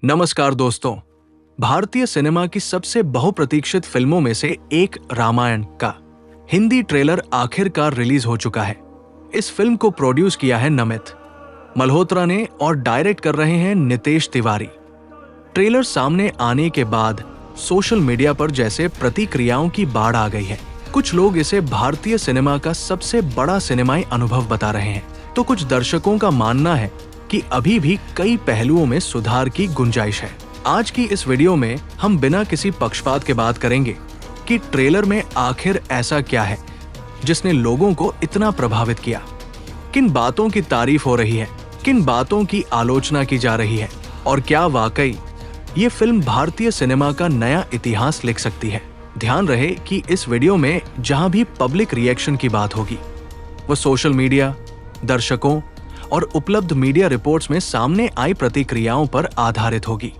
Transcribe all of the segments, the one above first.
नमस्कार दोस्तों। भारतीय सिनेमा की सबसे बहुप्रतीक्षित फिल्मों में से एक रामायण का हिंदी ट्रेलर आखिरकार रिलीज हो चुका है। इस फिल्म को प्रोड्यूस किया है नमित मल्होत्रा ने और डायरेक्ट कर रहे हैं नितेश तिवारी। ट्रेलर सामने आने के बाद सोशल मीडिया पर जैसे प्रतिक्रियाओं की बाढ़ आ गई है। कुछ लोग इसे भारतीय सिनेमा का सबसे बड़ा सिनेमाई अनुभव बता रहे हैं, तो कुछ दर्शकों का मानना है कि अभी भी कई पहलुओं में सुधार की गुंजाइश है। आज की इस वीडियो में हम बिना किसी पक्षपात के बात करेंगे कि ट्रेलर में आखिर ऐसा क्या है जिसने लोगों को इतना प्रभावित किया, किन बातों की तारीफ हो रही है, किन बातों की आलोचना की जा रही है और क्या वाकई ये फिल्म भारतीय सिनेमा का नया इतिहास लिख सकती है। ध्यान रहे कि इस वीडियो में जहां भी पब्लिक रिएक्शन की बात होगी वो सोशल मीडिया, दर्शकों और उपलब्ध मीडिया रिपोर्ट्स में सामने आई प्रतिक्रियाओं पर आधारित होगी।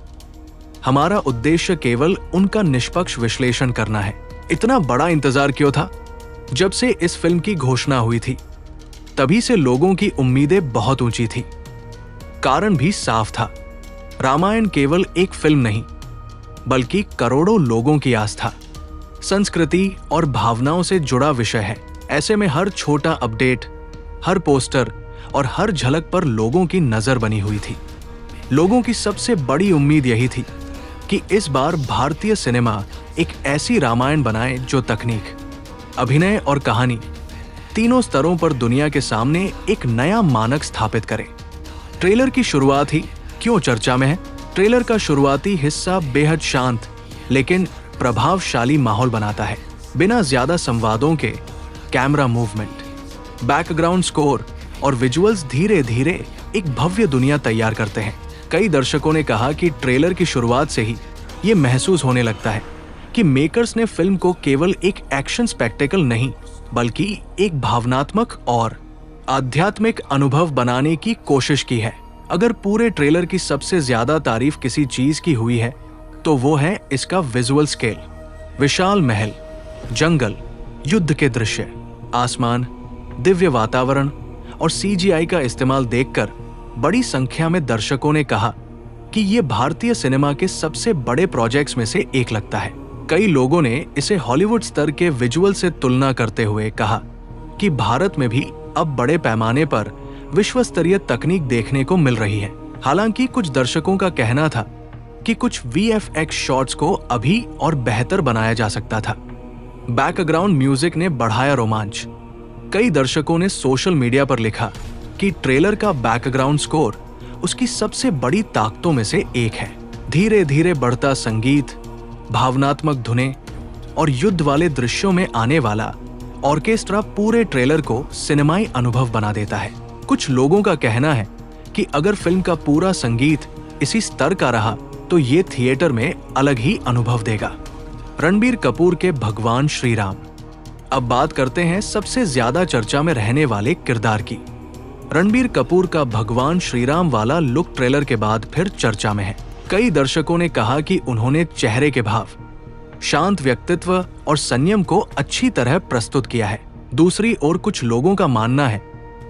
हमारा उद्देश्य केवल उनका निष्पक्ष विश्लेषण करना है। इतना बड़ा इंतजार क्यों था? जब से इस फिल्म की घोषणा हुई थी तभी से लोगों की उम्मीदें बहुत ऊंची थी। कारण भी साफ था, रामायण केवल एक फिल्म नहीं बल्कि करोड़ों लोगों की आस्था, संस्कृति और भावनाओं से जुड़ा विषय है। ऐसे में हर छोटा अपडेट, हर पोस्टर और हर झलक पर लोगों की नजर बनी हुई थी। लोगों की सबसे बड़ी उम्मीद यही थी कि इस बार भारतीय सिनेमा एक ऐसी रामायण बनाए जो तकनीक, अभिनय और कहानी तीनों स्तरों पर दुनिया के सामने एक नया मानक स्थापित करे। ट्रेलर की शुरुआत ही क्यों चर्चा में है? ट्रेलर का शुरुआती हिस्सा बेहद शांत लेकिन प्रभावशाली माहौल बनाता है। बिना ज्यादा संवादों के कैमरा मूवमेंट, बैकग्राउंड स्कोर और विजुअल्स धीरे धीरे एक भव्य दुनिया तैयार करते हैं। कई दर्शकों ने कहा कि ट्रेलर की शुरुआत से ही ये महसूस होने लगता है कि मेकर्स ने फिल्म को केवल एक एक्शन स्पेक्टेकल नहीं बल्कि एक भावनात्मक और आध्यात्मिक अनुभव बनाने की कोशिश की है। अगर पूरे ट्रेलर की सबसे ज्यादा तारीफ किसी चीज की हुई है तो वो है इसका विजुअल स्केल। विशाल महल, जंगल, युद्ध के दृश्य, आसमान, दिव्य वातावरण और CGI का इस्तेमाल देखकर बड़ी संख्या में दर्शकों ने कहा कि ये भारतीय सिनेमा के सबसे बड़े प्रोजेक्ट्स में से एक लगता है। कई लोगों ने इसे हॉलीवुड स्तर के विजुअल से तुलना करते हुए कहा कि भारत में भी अब बड़े पैमाने पर विश्व स्तरीय तकनीक देखने को मिल रही है। हालांकि कुछ दर्शकों का कहना था कि कुछ VFX शॉट्स को अभी और बेहतर बनाया जा सकता था। बैकग्राउंड म्यूजिक ने बढ़ाया रोमांच। कई दर्शकों ने सोशल मीडिया पर लिखा कि ट्रेलर का बैकग्राउंड स्कोर उसकी सबसे बड़ी ताकतों में से एक है। धीरे धीरे बढ़ता संगीत, भावनात्मक धुनें और युद्ध वाले दृश्यों में आने वाला ऑर्केस्ट्रा पूरे ट्रेलर को सिनेमाई अनुभव बना देता है। कुछ लोगों का कहना है कि अगर फिल्म का पूरा संगीत इसी स्तर का रहा तो ये थिएटर में अलग ही अनुभव देगा। रणबीर कपूर के भगवान श्री राम। अब बात करते हैं सबसे ज्यादा चर्चा में रहने वाले किरदार की। रणबीर कपूर का भगवान श्री राम वाला लुक ट्रेलर के बाद फिर चर्चा में है। कई दर्शकों ने कहा कि उन्होंने चेहरे के भाव, शांत व्यक्तित्व और संयम को अच्छी तरह प्रस्तुत किया है। दूसरी ओर कुछ लोगों का मानना है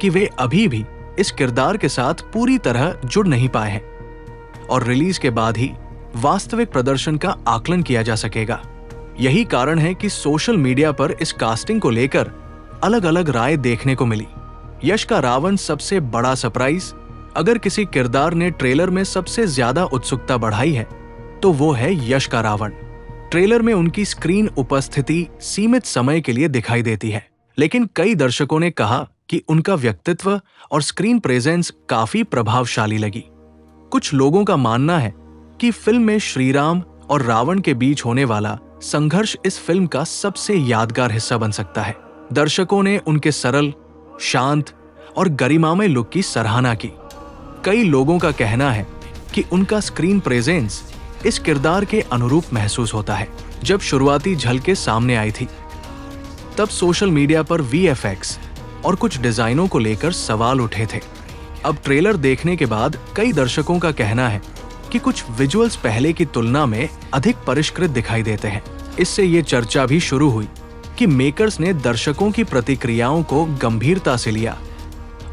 कि वे अभी भी इस किरदार के साथ पूरी तरह जुड़ नहीं पाए हैं और रिलीज के बाद ही वास्तविक प्रदर्शन का आकलन किया जा सकेगा। यही कारण है कि सोशल मीडिया पर इस कास्टिंग को लेकर अलग अलग राय देखने को मिली। यश का रावण सबसे बड़ा सरप्राइज। अगर किसी किरदार ने ट्रेलर में सबसे ज्यादा उत्सुकता बढ़ाई है तो वो है यश का रावण। ट्रेलर में उनकी स्क्रीन उपस्थिति सीमित समय के लिए दिखाई देती है, लेकिन कई दर्शकों ने कहा कि उनका व्यक्तित्व और स्क्रीन प्रेजेंस काफी प्रभावशाली लगी। कुछ लोगों का मानना है कि फिल्म में श्रीराम और रावण के बीच होने वाला संघर्ष इस फिल्म का सबसे यादगार हिस्सा बन सकता है। दर्शकों ने उनके सरल, शांत और गरिमामय लुक की सराहना की। कई लोगों का कहना है कि उनका स्क्रीन प्रेजेंस इस किरदार के अनुरूप महसूस होता है। जब शुरुआती झलकें सामने आई थी तब सोशल मीडिया पर VFX और कुछ डिजाइनों को लेकर सवाल उठे थे। अब ट्रेलर देखने के बाद कई दर्शकों का कहना है कि कुछ विजुअल्स पहले की तुलना में अधिक परिष्कृत दिखाई देते हैं। इससे ये चर्चा भी शुरू हुई कि मेकर्स ने दर्शकों की प्रतिक्रियाओं को गंभीरता से लिया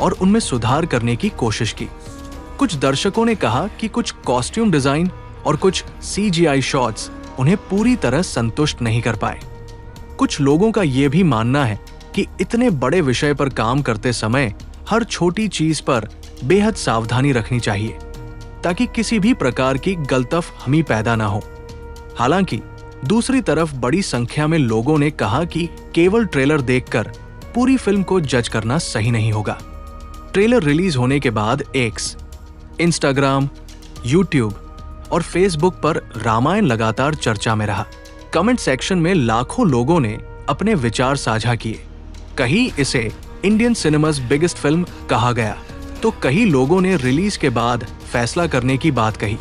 और उनमें सुधार करने की कोशिश की। कुछ दर्शकों ने कहा कि कुछ कॉस्ट्यूम डिजाइन और कुछ CGI शॉट्स उन्हें पूरी तरह संतुष्ट नहीं कर पाए। कुछ लोगों का यह भी मानना है कि इतने बड़े विषय पर काम करते समय हर छोटी चीज पर बेहद सावधानी रखनी चाहिए ताकि किसी भी प्रकार की गलतफहमी पैदा ना हो। हालांकि दूसरी तरफ बड़ी संख्या में लोगों ने कहा कि केवल ट्रेलर देखकर पूरी फिल्म को जज करना सही नहीं होगा। ट्रेलर रिलीज होने के बाद एक्स, इंस्टाग्राम, यूट्यूब और फेसबुक पर रामायण लगातार चर्चा में रहा। कमेंट सेक्शन में लाखों लोगों ने अपने विचार साझा किए। कहीं इसे इंडियन सिनेमा's बिगेस्ट फिल्म कहा गया तो कई लोगों ने रिलीज के बाद फैसला करने की बात कही।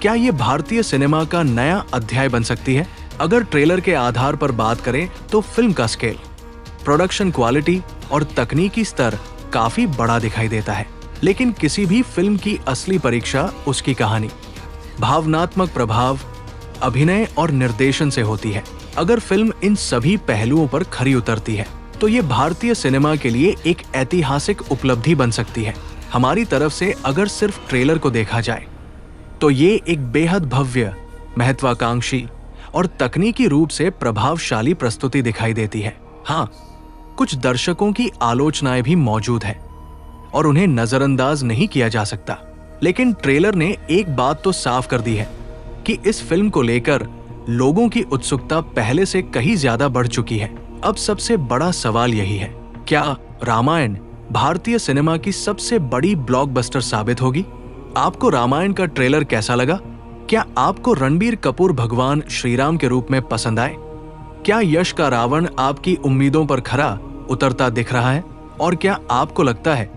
क्या ये भारतीय सिनेमा का नया अध्याय बन सकती है? अगर ट्रेलर के आधार पर बात करें तो फिल्म का स्केल, प्रोडक्शन क्वालिटी और तकनीकी स्तर काफी बड़ा दिखाई देता है, लेकिन किसी भी फिल्म की असली परीक्षा उसकी कहानी, भावनात्मक प्रभाव, अभिनय और निर्देशन से होती है। अगर फिल्म इन सभी पहलुओं पर खरी उतरती है तो ये भारतीय सिनेमा के लिए एक ऐतिहासिक उपलब्धि बन सकती है। हमारी तरफ से अगर सिर्फ ट्रेलर को देखा जाए तो ये एक बेहद भव्य, महत्वाकांक्षी और तकनीकी रूप से प्रभावशाली प्रस्तुति दिखाई देती है। हाँ, कुछ दर्शकों की आलोचनाएं भी मौजूद है और उन्हें नजरअंदाज नहीं किया जा सकता, लेकिन ट्रेलर ने एक बात तो साफ कर दी है कि इस फिल्म को लेकर लोगों की उत्सुकता पहले से कहीं ज्यादा बढ़ चुकी है। अब सबसे बड़ा सवाल यही है, क्या रामायण भारतीय सिनेमा की सबसे बड़ी ब्लॉकबस्टर साबित होगी? आपको रामायण का ट्रेलर कैसा लगा? क्या आपको रणबीर कपूर भगवान श्रीराम के रूप में पसंद आए? क्या यश का रावण आपकी उम्मीदों पर खरा उतरता दिख रहा है? और क्या आपको लगता है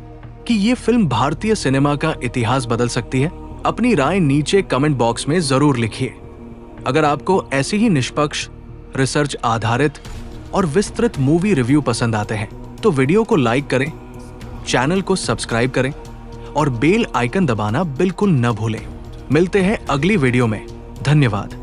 कि ये फिल्म भारतीय सिनेमा का इतिहास बदल सकती है? अपनी राय नीचे कमेंट बॉक्स में जरूर लिखिए। अगर आपको ऐसी ही निष्पक्ष, रिसर्च आधारित और विस्तृत मूवी रिव्यू पसंद आते हैं तो वीडियो को लाइक करें, चैनल को सब्सक्राइब करें और बेल आइकन दबाना बिल्कुल न भूलें। मिलते हैं अगली वीडियो में। धन्यवाद।